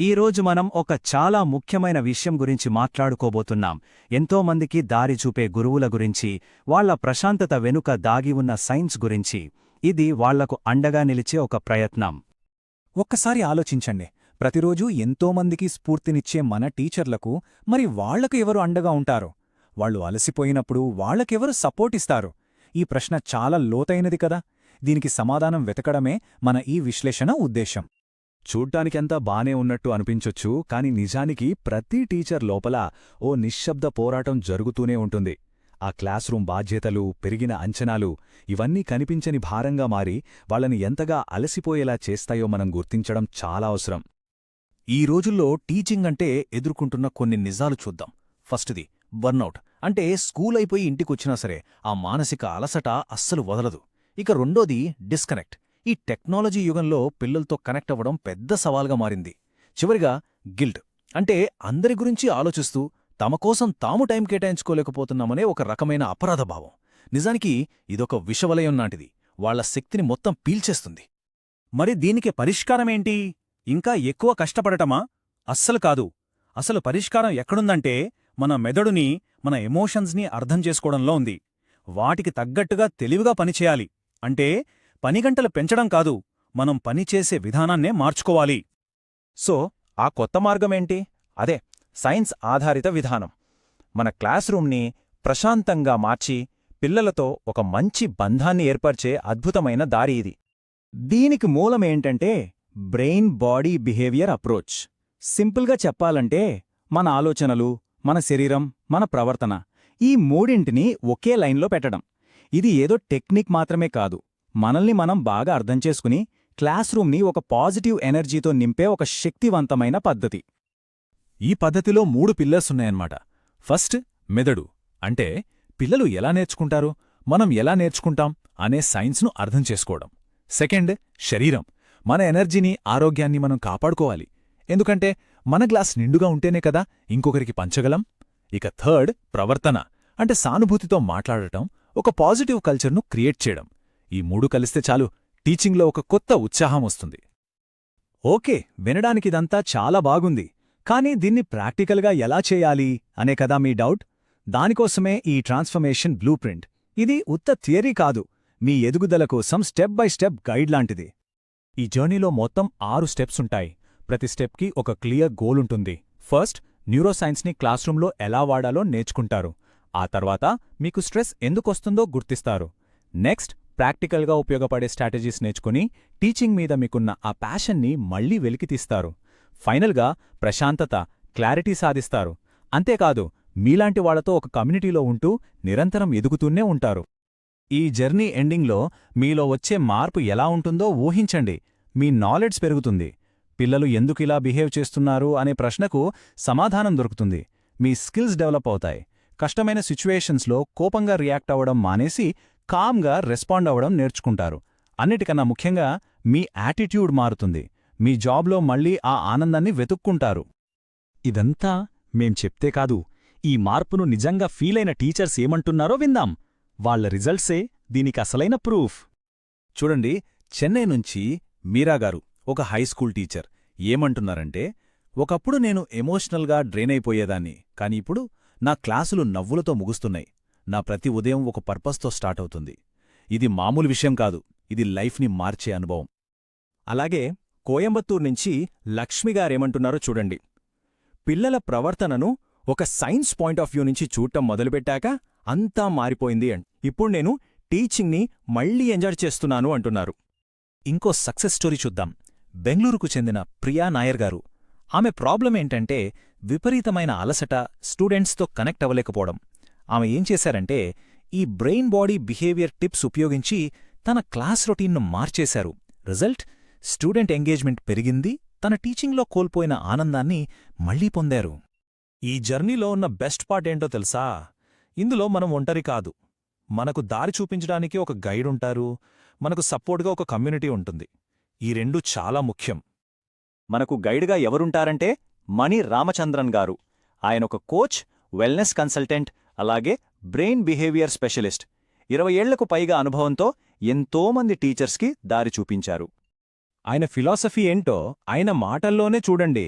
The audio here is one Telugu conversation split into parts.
ఈరోజు మనం ఒక చాలా ముఖ్యమైన విషయం గురించి మాట్లాడుకోబోతున్నాం. ఎంతోమందికి దారి చూపే గురువుల గురించి, వాళ్ల ప్రశాంతత వెనుక దాగి ఉన్న సైన్స్ గురించి. ఇది వాళ్లకు అండగా నిలిచే ఒక ప్రయత్నం. ఒక్కసారి ఆలోచించండి, ప్రతిరోజూ ఎంతోమందికి స్ఫూర్తినిచ్చే మన టీచర్లకు మరి వాళ్లకు ఎవరు అండగా ఉంటారు? వాళ్ళు అలసిపోయినప్పుడు వాళ్లకెవరు సపోర్టిస్తారు? ఈ ప్రశ్న చాలా లోతైనది కదా. దీనికి సమాధానం వెతకడమే మన ఈ విశ్లేషణ ఉద్దేశం. చూడ్డానికెంతా బానే ఉన్నట్టు అనిపించొచ్చు, కాని నిజానికి ప్రతి టీచర్ లోపల ఓ నిశ్శబ్ద పోరాటం జరుగుతూనే ఉంటుంది. ఆ క్లాస్ రూమ్ బాధ్యతలు, పెరిగిన అంచనాలు ఇవన్నీ కనిపించని భారంగా మారి వాళ్ళని ఎంతగా అలసిపోయేలా చేస్తాయో మనం గుర్తించడం చాలా అవసరం. ఈ రోజుల్లో టీచింగ్ అంటే ఎదుర్కొంటున్న కొన్ని నిజాలు చూద్దాం. ఫస్ట్ది బర్నౌట్. అంటే స్కూల్ అయిపోయి ఇంటికొచ్చినా సరే ఆ మానసిక అలసట అస్సలు వదలదు. ఇక రెండోది డిస్కనెక్ట్. ఈ టెక్నాలజీ యుగంలో పిల్లలతో కనెక్ట్ అవ్వడం పెద్ద సవాల్గా మారింది. చివరిగా గిల్ట్. అంటే అందరి గురించి ఆలోచిస్తూ తమ కోసం తాము టైం కేటాయించుకోలేకపోతున్నామనే ఒక రకమైన అపరాధభావం. నిజానికి ఇదొక విషవలయం లాంటిది, వాళ్ల శక్తిని మొత్తం పీల్చేస్తుంది. మరి దీనికి పరిష్కారమేంటి? ఇంకా ఎక్కువ కష్టపడటమా? అస్సలు కాదు. అసలు పరిష్కారం ఎక్కడుందంటే మన మెదడుని, మన ఎమోషన్స్ని అర్థం చేసుకోవడంలో ఉంది. వాటికి తగ్గట్టుగా తెలివిగా పనిచేయాలి. అంటే పనిగంటలు పెంచడం కాదు, మనం పనిచేసే విధానాన్నే మార్చుకోవాలి. సో ఆ కొత్త మార్గమేంటి? అదే సైన్స్ ఆధారిత విధానం. మన క్లాస్ రూమ్ని ప్రశాంతంగా మార్చి పిల్లలతో ఒక మంచి బంధాన్ని ఏర్పరిచే అద్భుతమైన దారి ఇది. దీనికి మూలమేంటంటే బ్రెయిన్ బాడీ బిహేవియర్ అప్రోచ్. సింపుల్గా చెప్పాలంటే మన ఆలోచనలు, మన శరీరం, మన ప్రవర్తన ఈ మూడింటిని ఒకే లైన్లో పెట్టడం. ఇది ఏదో టెక్నిక్ మాత్రమే కాదు, మనల్ని మనం బాగా అర్థం చేసుకుని క్లాస్ రూమ్ని ఒక పాజిటివ్ ఎనర్జీతో నింపే ఒక శక్తివంతమైన పద్ధతి. ఈ పద్ధతిలో 3 పిల్లర్స్ ఉన్నాయన్నమాట. ఫస్ట్ మెదడు. అంటే పిల్లలు ఎలా నేర్చుకుంటారు, మనం ఎలా నేర్చుకుంటాం అనే సైన్స్ను అర్థం చేసుకోవడం. సెకండ్ శరీరం. మన ఎనర్జీని, ఆరోగ్యాన్ని మనం కాపాడుకోవాలి. ఎందుకంటే మన గ్లాస్ నిండుగా ఉంటేనే కదా ఇంకొకరికి పంచగలం. ఇక థర్డ్ ప్రవర్తన. అంటే సానుభూతితో మాట్లాడటం, ఒక పాజిటివ్ కల్చర్ను క్రియేట్ చేయడం. ఈ 3 కలిస్తే చాలు, టీచింగ్లో ఒక కొత్త ఉత్సాహం వస్తుంది. ఓకే, వినడానికిదంతా చాలా బాగుంది. కానీ దీన్ని ప్రాక్టికల్గా ఎలా చేయాలి అనే కదా మీ డౌట్? దానికోసమే ఈ ట్రాన్స్ఫర్మేషన్ బ్లూ ప్రింట్. ఇది ఉత్త థియరీ కాదు, మీ ఎదుగుదల కోసం స్టెప్ బై స్టెప్ గైడ్ లాంటిది. ఈ జర్నీలో మొత్తం 6 స్టెప్స్ ఉంటాయి. ప్రతి స్టెప్కి ఒక క్లియర్ గోల్ ఉంటుంది. ఫస్ట్, న్యూరోసైన్స్ని క్లాస్రూంలో ఎలా వాడాలో నేర్చుకుంటారు. ఆ తర్వాత మీకు స్ట్రెస్ ఎందుకొస్తుందో గుర్తిస్తారు. నెక్స్ట్, ప్రాక్టికల్గా ఉపయోగపడే స్ట్రాటజీస్ నేర్చుకుని టీచింగ్ మీద మీకున్న ఆ ప్యాషన్ని మళ్లీ వెలికితీస్తారు. ఫైనల్గా ప్రశాంతత, క్లారిటీ సాధిస్తారు. అంతేకాదు, మీలాంటి వాళ్లతో ఒక కమ్యూనిటీలో ఉంటూ నిరంతరం ఎదుగుతూనే ఉంటారు. ఈ జర్నీ ఎండింగ్లో మీలో వచ్చే మార్పు ఎలా ఉంటుందో ఊహించండి. మీ నాలెడ్జ్ పెరుగుతుంది. పిల్లలు ఎందుకిలా బిహేవ్ చేస్తున్నారు అనే ప్రశ్నకు సమాధానం దొరుకుతుంది. మీ స్కిల్స్ డెవలప్ అవుతాయి. కష్టమైన సిచ్యువేషన్స్లో కోపంగా రియాక్ట్ అవ్వడం మానేసి కామ్గా రెస్పాండ్ అవ్వడం నేర్చుకుంటారు. అన్నిటికన్నా ముఖ్యంగా మీ యాటిట్యూడ్ మారుతుంది. మీ జాబ్లో మళ్లీ ఆ ఆనందాన్ని వెతుక్కుంటారు. ఇదంతా మేం చెప్తే కాదు, ఈ మార్పును నిజంగా ఫీలైన టీచర్స్ ఏమంటున్నారో విందాం. వాళ్ల రిజల్ట్సే దీనికి అసలైన ప్రూఫ్. చూడండి, చెన్నై నుంచి మీరాగారు, ఒక హైస్కూల్ టీచర్, ఏమంటున్నారంటే, ఒకప్పుడు నేను ఎమోషనల్గా డ్రైన్ అయిపోయేదాన్ని, కాని ఇప్పుడు నా క్లాసులు నవ్వులతో ముగుస్తున్నాయి. నా ప్రతి ఉదయం ఒక పర్పస్తో స్టార్ట్ అవుతుంది. ఇది మామూలు విషయం కాదు, ఇది లైఫ్ని మార్చే అనుభవం. అలాగే కోయంబత్తూర్ నుంచి లక్ష్మిగారేమంటున్నారో చూడండి. పిల్లల ప్రవర్తనను ఒక సైన్స్ పాయింట్ ఆఫ్ వ్యూ నుంచి చూడటం మొదలుపెట్టాక అంతా మారిపోయింది ఇప్పుడు నేను టీచింగ్ని మళ్లీ ఎంజాయ్ చేస్తున్నాను అంటున్నారు. ఇంకో సక్సెస్ స్టోరీ చూద్దాం. బెంగళూరుకు చెందిన ప్రియా నాయర్ గారు. ఆమె ప్రాబ్లం ఏంటంటే విపరీతమైన అలసట, స్టూడెంట్స్తో కనెక్ట్ అవ్వలేకపోవడం. ఆమె ఏం చేశారంటే ఈ బ్రెయిన్ బాడీ బిహేవియర్ టిప్స్ ఉపయోగించి తన క్లాస్ రొటీన్ను మార్చేశారు. రిజల్ట్, స్టూడెంట్ ఎంగేజ్మెంట్ పెరిగింది. తన టీచింగ్లో కోల్పోయిన ఆనందాన్ని మళ్లీ పొందారు. ఈ జర్నీలో ఉన్న బెస్ట్ పార్ట్ ఏంటో తెలుసా? ఇందులో మనం ఒంటరి కాదు. మనకు దారి చూపించడానికి ఒక గైడ్ ఉంటారు, మనకు సపోర్ట్గా ఒక కమ్యూనిటీ ఉంటుంది. ఈ రెండూ చాలా ముఖ్యం. మనకు గైడ్గా ఎవరుంటారంటే మణి రామచంద్రన్ గారు. ఆయనొక కోచ్, వెల్నెస్ కన్సల్టెంట్, అలాగే బ్రెయిన్ బిహేవియర్ స్పెషలిస్ట్. 20 ఏళ్లకు పైగా అనుభవంతో ఎంతోమంది టీచర్స్కి దారి చూపించారు. ఆయన ఫిలాసఫీ ఏంటో ఆయన మాటల్లోనే చూడండి.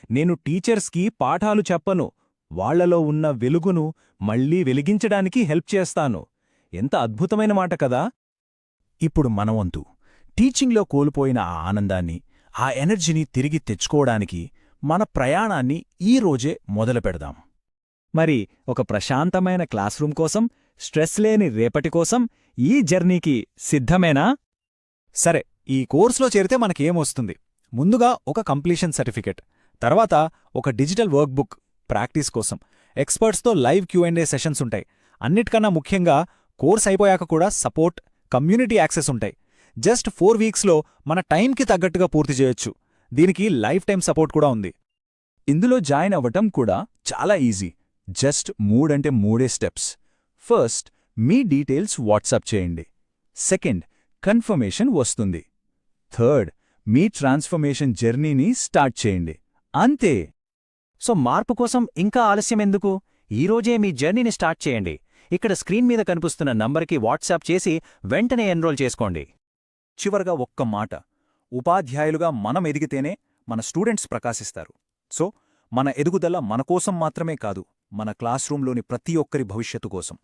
నేను టీచర్స్కి పాఠాలు చెప్పను, వాళ్లలో ఉన్న వెలుగును మళ్లీ వెలిగించడానికి హెల్ప్ చేస్తాను. ఎంత అద్భుతమైన మాట కదా! ఇప్పుడు మనవంతు టీచింగ్లో కోల్పోయిన ఆ ఆనందాన్ని, ఆ ఎనర్జీని తిరిగి తెచ్చుకోవడానికి మన ప్రయాణాన్ని ఈ రోజే మొదలుపెడదాం. మరి ఒక ప్రశాంతమైన క్లాస్ రూమ్ కోసం, స్ట్రెస్ లేని రేపటి కోసం ఈ జర్నీకి సిద్ధమేనా? సరే, ఈ కోర్సులో చేరితే మనకేమొస్తుంది? ముందుగా ఒక కంప్లీషన్ సర్టిఫికెట్, తర్వాత ఒక డిజిటల్ వర్క్బుక్ ప్రాక్టీస్ కోసం, ఎక్స్పర్ట్స్తో లైవ్ Q&A సెషన్స్ ఉంటాయి. అన్నిటికన్నా ముఖ్యంగా కోర్స్ అయిపోయాక కూడా సపోర్ట్, కమ్యూనిటీ యాక్సెస్ ఉంటాయి. జస్ట్ 4 వీక్స్లో మన టైంకి తగ్గట్టుగా పూర్తి చేయొచ్చు. దీనికి లైఫ్ టైం సపోర్ట్ కూడా ఉంది. ఇందులో జాయిన్ అవ్వటం కూడా చాలా ఈజీ. జస్ట్ 3 అంటే 3 స్టెప్స్. ఫస్ట్, మీ డీటెయిల్స్ వాట్సాప్ చేయండి. సెకండ్, కన్ఫర్మేషన్ వస్తుంది. థర్డ్, మీ ట్రాన్స్ఫర్మేషన్ జర్నీని స్టార్ట్ చేయండి. అంతే. సో మార్పు కోసం ఇంకా ఆలస్యం ఎందుకు? ఈరోజే మీ జర్నీని స్టార్ట్ చేయండి. ఇక్కడ స్క్రీన్ మీద కనిపిస్తున్న నంబర్కి వాట్సాప్ చేసి వెంటనే ఎన్రోల్ చేసుకోండి. చివరగా ఒక్క మాట, ఉపాధ్యాయులుగా మనం ఎదిగితేనే మన స్టూడెంట్స్ ప్రకాశిస్తారు. సో మన ఎదుగుదల మన కోసం మాత్రమే కాదు, మన క్లాస్ రూంలోని ప్రతి ఒక్కరి భవిష్యత్తు కోసం.